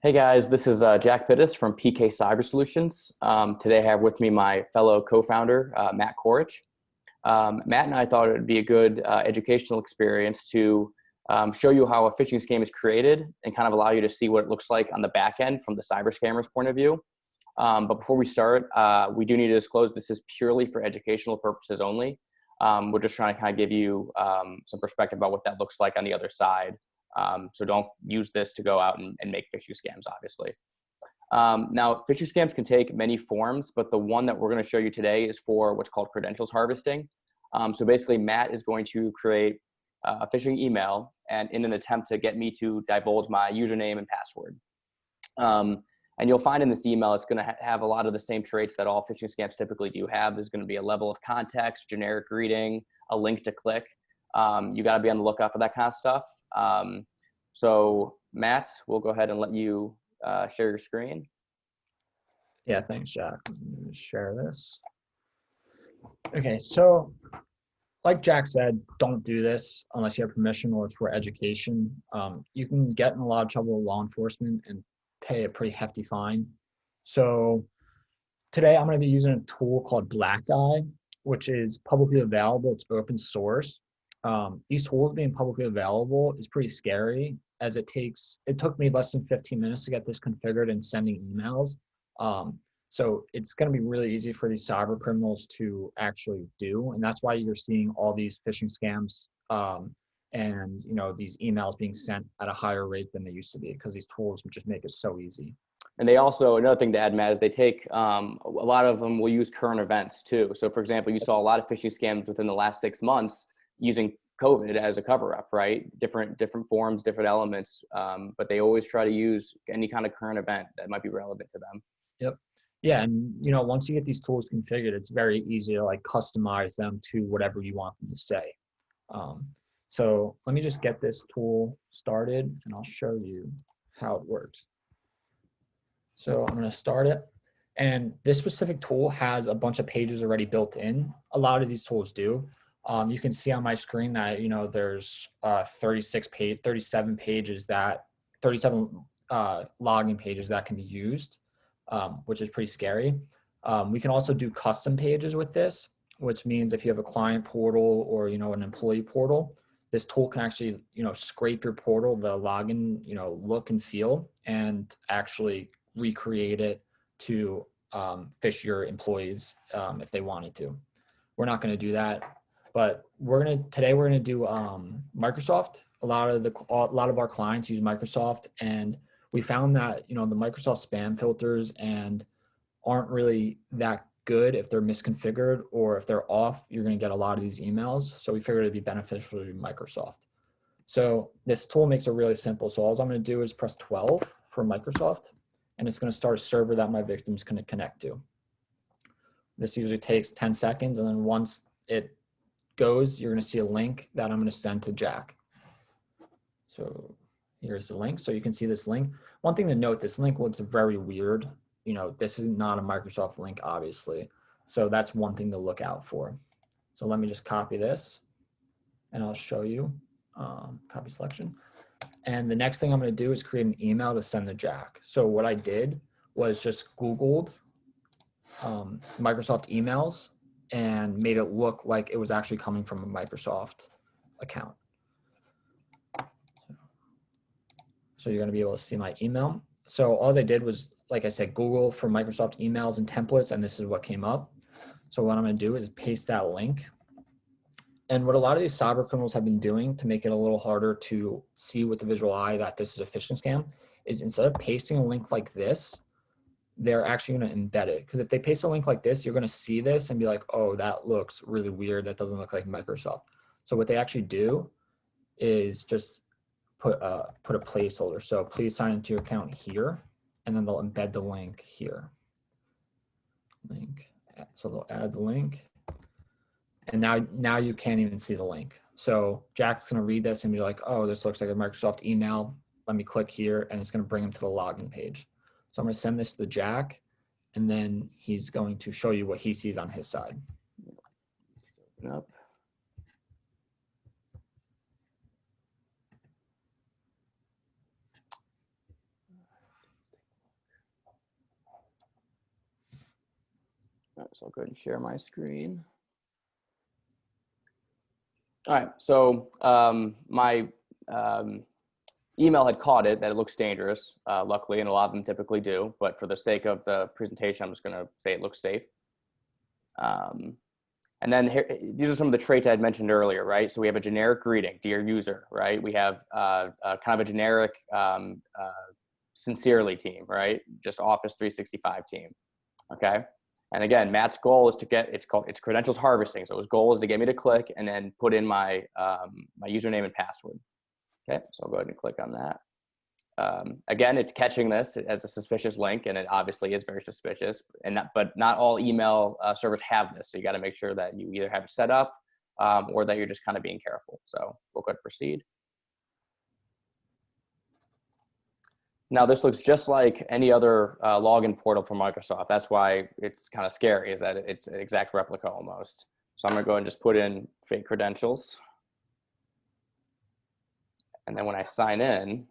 Hey guys, this is Jack Pittis from PK Cyber Solutions. Today I have with me my fellow co-founder, Matt Korich. Matt and I thought it would be a good educational experience to show you how a phishing scam is created and kind of allow you to see what it looks like on the back end from the cyber scammer's point of view. But before we start, we do need to disclose this is purely for educational purposes only. We're just trying to kind of give you some perspective about what that looks like on the other side. So don't use this to go out and make phishing scams, obviously. Now, phishing scams can take many forms, but the one that we're going to show you today is for what's called credentials harvesting. So basically, Matt is going to create a phishing email and in an attempt to get me to divulge my username and password. And you'll find in this email, it's going to have a lot of the same traits that all phishing scams typically do have. There's going to be a level of context, generic greeting, a link to click. You got to be on the lookout for that kind of stuff. So Matt, we'll go ahead and let you share your screen. Yeah, thanks, Jack. Let me share this. Okay, so like Jack said, don't do this unless you have permission or it's for education. You can get in a lot of trouble with law enforcement and pay a pretty hefty fine. So today I'm going to be using a tool called Black Eye, which is publicly available. It's open source. These tools being publicly available is pretty scary, as it took me less than 15 minutes to get this configured and sending emails. So it's going to be really easy for these cyber criminals to actually do, and that's why you're seeing all these phishing scams and these emails being sent at a higher rate than they used to be, because these tools just make it so easy. And they also, another thing to add, Matt, is they take, a lot of them will use current events too. So for example, you saw a lot of phishing scams within the last 6 months using COVID as a cover-up, right? Different forms, different elements, but they always try to use any kind of current event that might be relevant to them. Yep. Yeah, and once you get these tools configured, it's very easy to like customize them to whatever you want them to say. So let me just get this tool started and I'll show you how it works. So I'm going to start it. And this specific tool has a bunch of pages already built in. A lot of these tools do. You can see on my screen that, there's 37 pages that, 37 login pages that can be used, which is pretty scary. We can also do custom pages with this, which means if you have a client portal or, an employee portal, this tool can actually, scrape your portal, the login, look and feel, and actually recreate it to phish your employees if they wanted to. We're not going to do that, but today we're going to do Microsoft. A lot of our clients use Microsoft, and we found that the Microsoft spam filters aren't really that good if they're misconfigured, or if they're off, you're going to get a lot of these emails. So we figured it'd be beneficial to use Microsoft. So this tool makes it really simple. So all I'm going to do is press 12 for Microsoft, and it's going to start a server that my victim's going to connect to. This usually takes 10 seconds, and then once it goes, you're going to see a link that I'm going to send to Jack. So here's the link. So you can see this link. One thing to note, this link looks very weird. This is not a Microsoft link, obviously. So that's one thing to look out for. So let me just copy this and I'll show you copy selection. And the next thing I'm going to do is create an email to send to Jack. So what I did was just Googled Microsoft emails and made it look like it was actually coming from a Microsoft account. So you're going to be able to see my email. So all I did was, like I said, Google for Microsoft emails and templates, and this is what came up. So what I'm going to do is paste that link. And what a lot of these cyber criminals have been doing to make it a little harder to see with the visual eye that this is a phishing scam is, instead of pasting a link like this, they're actually going to embed it. Because if they paste a link like this, you're going to see this and be like, oh, that looks really weird. That doesn't look like Microsoft. So what they actually do is just put a placeholder. So please sign into your account here, and then they'll embed the link here. So they'll add the link, and now you can't even see the link. So Jack's going to read this and be like, oh, this looks like a Microsoft email. Let me click here, and it's going to bring him to the login page. So I'm going to send this to Jack, and then he's going to show you what he sees on his side. Yep. So I'll go ahead and share my screen. All right, so my email had caught it that it looks dangerous, luckily, and a lot of them typically do, but for the sake of the presentation, I'm just gonna say it looks safe. And then here, these are some of the traits I had mentioned earlier, right? So we have a generic greeting, dear user, right? We have kind of a generic sincerely team, right? Just Office 365 team, okay? And again, Matt's goal is to get, it's credentials harvesting. So his goal is to get me to click and then put in my, my username and password. Okay, so I'll go ahead and click on that. Again, it's catching this as a suspicious link, and it obviously is very suspicious. But not all email servers have this, so you got to make sure that you either have it set up or that you're just kind of being careful. So we'll go ahead and proceed. Now this looks just like any other login portal from Microsoft. That's why it's kind of scary, is that it's an exact replica almost. So I'm gonna go ahead and just put in fake credentials. And then when I sign in,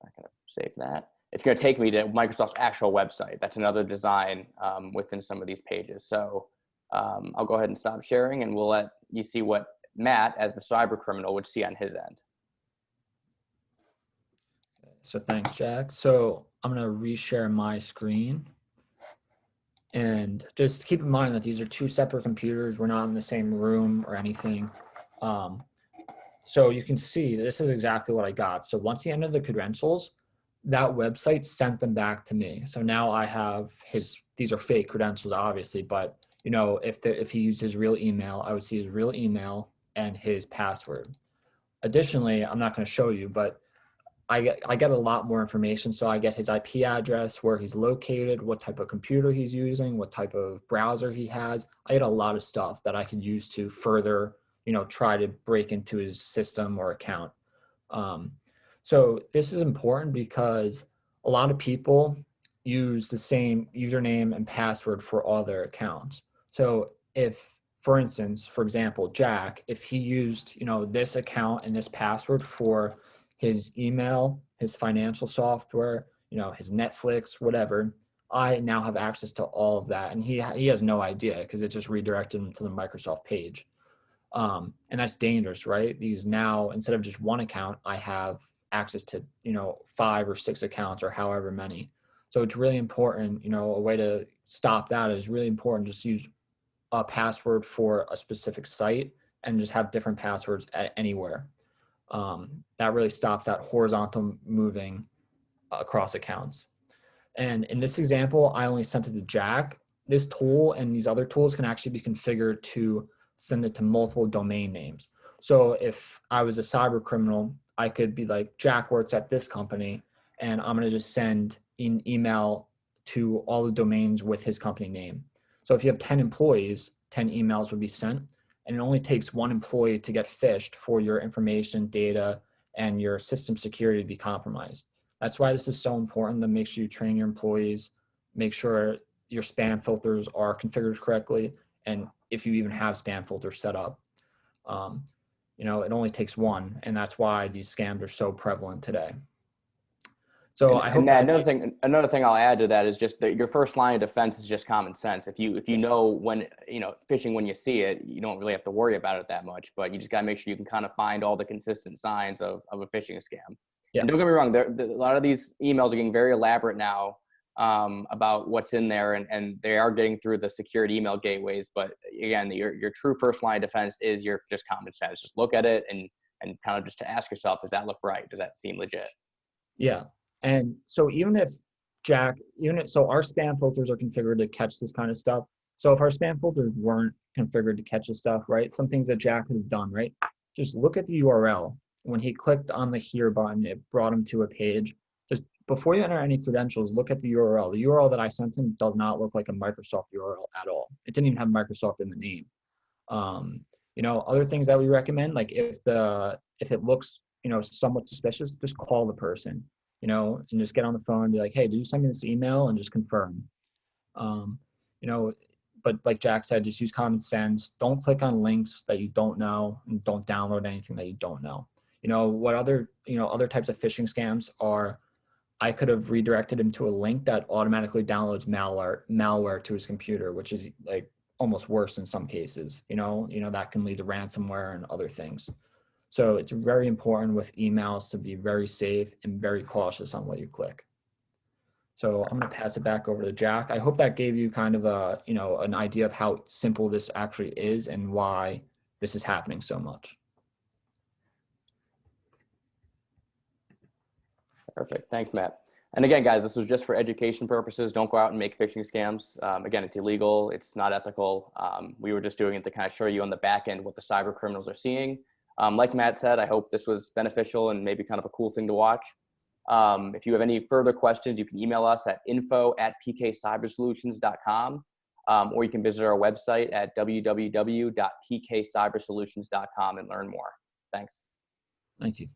I'm gonna save that. It's gonna take me to Microsoft's actual website. That's another design within some of these pages. So I'll go ahead and stop sharing, and we'll let you see what Matt, as the cyber criminal, would see on his end. So thanks, Jack. So I'm gonna reshare my screen. And just keep in mind that these are two separate computers. We're not in the same room or anything. So you can see this is exactly what I got. So once he entered the credentials, that website sent them back to me. So now I have these are fake credentials, obviously, but you know, if he used his real email, I would see his real email and his password. Additionally, I'm not going to show you, but I get a lot more information. So I get his IP address, where he's located, what type of computer he's using, what type of browser he has. I get a lot of stuff that I could use to further, you know, try to break into his system or account. So this is important because a lot of people use the same username and password for all their accounts. So if, for instance, for example, Jack, if he used, you know, this account and this password for his email, his financial software, you know, his Netflix, whatever, I now have access to all of that. And he has no idea because it just redirected him to the Microsoft page. And that's dangerous, right? Because now instead of just one account, I have access to, you know, 5 or 6 accounts or however many. So it's really important, you know, a way to stop that is really important. Just use a password for a specific site and just have different passwords anywhere. That really stops that horizontal moving across accounts. And in this example, I only sent it to Jack. This tool and these other tools can actually be configured to send it to multiple domain names. So if I was a cyber criminal, I could be like, Jack works at this company, and I'm gonna just send an email to all the domains with his company name. So if you have 10 employees, 10 emails would be sent, and it only takes one employee to get phished for your information, data, and your system security to be compromised. That's why this is so important, to make sure you train your employees, make sure your spam filters are configured correctly, and if you even have spam filters set up. You know, it only takes one, and that's why these scams are so prevalent today. So I hope Matt, another thing I'll add to that is just that your first line of defense is just common sense. If you know when, you know, phishing, when you see it, you don't really have to worry about it that much, but you just got to make sure you can kind of find all the consistent signs of a phishing scam. Yeah. And don't get me wrong, a lot of these emails are getting very elaborate now about what's in there, and they are getting through the security email gateways. But again, your true first line of defense is your just common sense. Just look at it and kind of just to ask yourself, does that look right? Does that seem legit? Yeah. And so even if Jack, so our spam filters are configured to catch this kind of stuff. So if our spam filters weren't configured to catch this stuff, right? Some things that Jack could have done, right? Just look at the URL. When he clicked on the here button, it brought him to a page. Just before you enter any credentials, look at the URL. The URL that I sent him does not look like a Microsoft URL at all. It didn't even have Microsoft in the name. You know, other things that we recommend, like if it looks, you know, somewhat suspicious, just call the person, you know, and just get on the phone and be like, hey, did you send me this email? And just confirm. You know, but like Jack said, just use common sense. Don't click on links that you don't know, and don't download anything that you don't know. You know, what other types of phishing scams are I could have redirected him to a link that automatically downloads malware to his computer, which is like almost worse in some cases. That can lead to ransomware and other things. So it's very important with emails to be very safe and very cautious on what you click. So I'm going to pass it back over to Jack. I hope that gave you kind of an idea of how simple this actually is and why this is happening so much. Perfect. Thanks, Matt. And again, guys, this was just for education purposes. Don't go out and make phishing scams. Again, it's illegal. It's not ethical. We were just doing it to kind of show you on the back end what the cyber criminals are seeing. Like Matt said, I hope this was beneficial and maybe kind of a cool thing to watch. If you have any further questions, you can email us at info@pkcybersolutions.com, or you can visit our website at www.pkcybersolutions.com and learn more. Thanks. Thank you.